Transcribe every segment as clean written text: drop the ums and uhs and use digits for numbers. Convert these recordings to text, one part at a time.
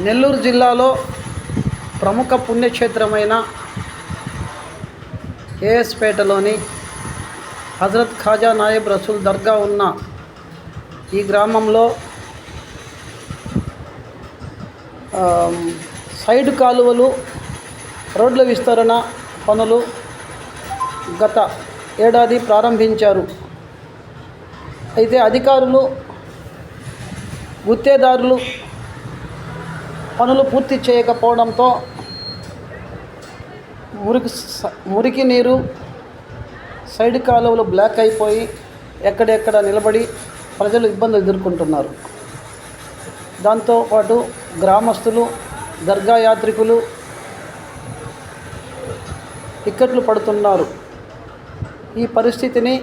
నెల్లూరు జిల్లాలో ప్రముఖ పుణ్యక్షేత్రమైన ఏఎస్పేటలోని హజరత్ ఖాజా నాయబ్ రసూల్ దర్గా ఉన్న ఈ గ్రామంలో సైడ్ కాలువలు రోడ్ల విస్తరణ పనులు గత ఏడాది ప్రారంభించారు. అయితే అధికారులు గుత్తేదారులు పనులు పూర్తి చేయకపోవడంతో మురికి నీరు సైడ్ కాలువలు బ్లాక్ అయిపోయి ఎక్కడెక్కడ నిలబడి ప్రజలు ఇబ్బందులు ఎదుర్కొంటున్నారు. దాంతోపాటు గ్రామస్తులు దర్గా యాత్రికులు ఇక్కట్లు పడుతున్నారు. ఈ పరిస్థితిని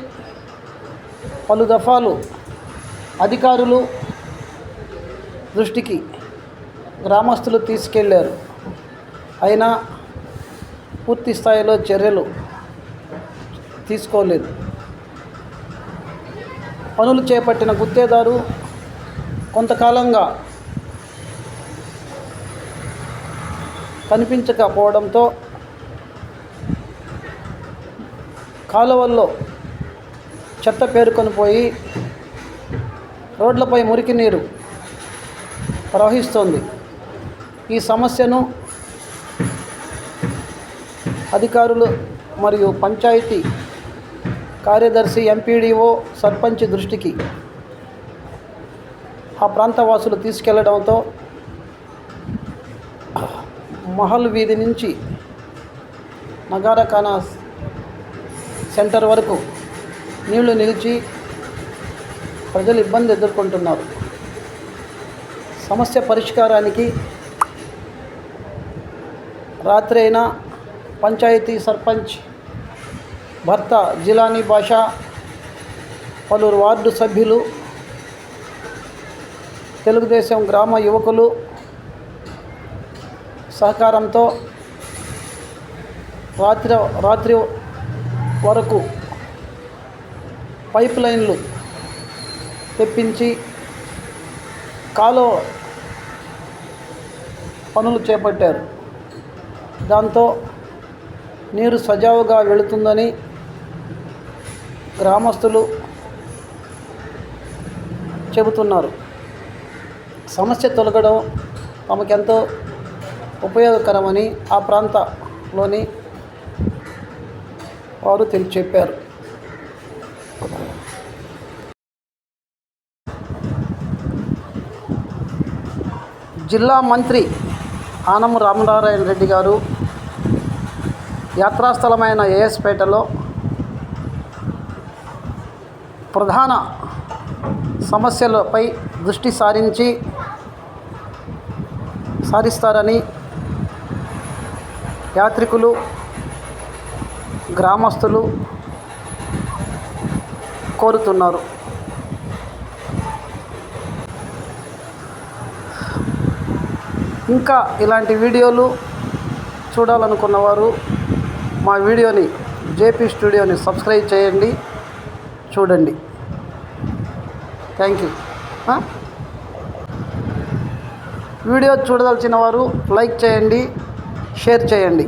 పలు దఫాలు అధికారులు దృష్టికి గ్రామస్తులు తీసుకెళ్లారు. అయినా పూర్తి స్థాయిలో చర్యలు తీసుకోలేదు. పనులు చేపట్టిన గుత్తేదారు కొంతకాలంగా కనిపించకపోవడంతో కాలువల్లో చెత్త పేరుకొని పోయి రోడ్లపై మురికి నీరు ప్రవహిస్తోంది. ఈ సమస్యను అధికారులు మరియు పంచాయతీ కార్యదర్శి, ఎంపీడీఓ, సర్పంచ్ దృష్టికి ఆ ప్రాంతవాసులు తీసుకెళ్లడంతో మహల్ వీధి నుంచి నగారఖానా సెంటర్ వరకు నీళ్లు నిలిచి ప్రజలు ఇబ్బంది ఎదుర్కొంటున్నారు. సమస్య పరిష్కారానికి రాత్రి అయినా పంచాయతీ సర్పంచ్ భర్త జిలానీ బాషా, పలువురు వార్డు సభ్యులు, తెలుగుదేశం గ్రామ యువకులు సహకారంతో రాత్రి వరకు పైప్ లైన్లు తెప్పించి కాలువ పనులు చేపట్టారు. దాంతో నీరు సజావుగా వెళుతుందని గ్రామస్తులు చెబుతున్నారు. సమస్య తొలగడం తమకెంతో ఉపయోగకరమని ఆ ప్రాంతంలోని వారు చెప్పారు. జిల్లా మంత్రి ఆనం రామనారాయణ రెడ్డి గారు యాత్రాస్థలమైన ఏఎస్పేటలో ప్రధాన సమస్యలపై దృష్టి సారిస్తారని యాత్రికులు, గ్రామస్తులు కోరుతున్నారు. ఇంకా ఇలాంటి వీడియోలు చూడాలనుకున్నవారు మా వీడియోని జేపీ స్టూడియోని సబ్స్క్రైబ్ చేయండి, చూడండి. Thank you. వీడియో చూడదలిచిన వారు లైక్ చేయండి, షేర్ చేయండి.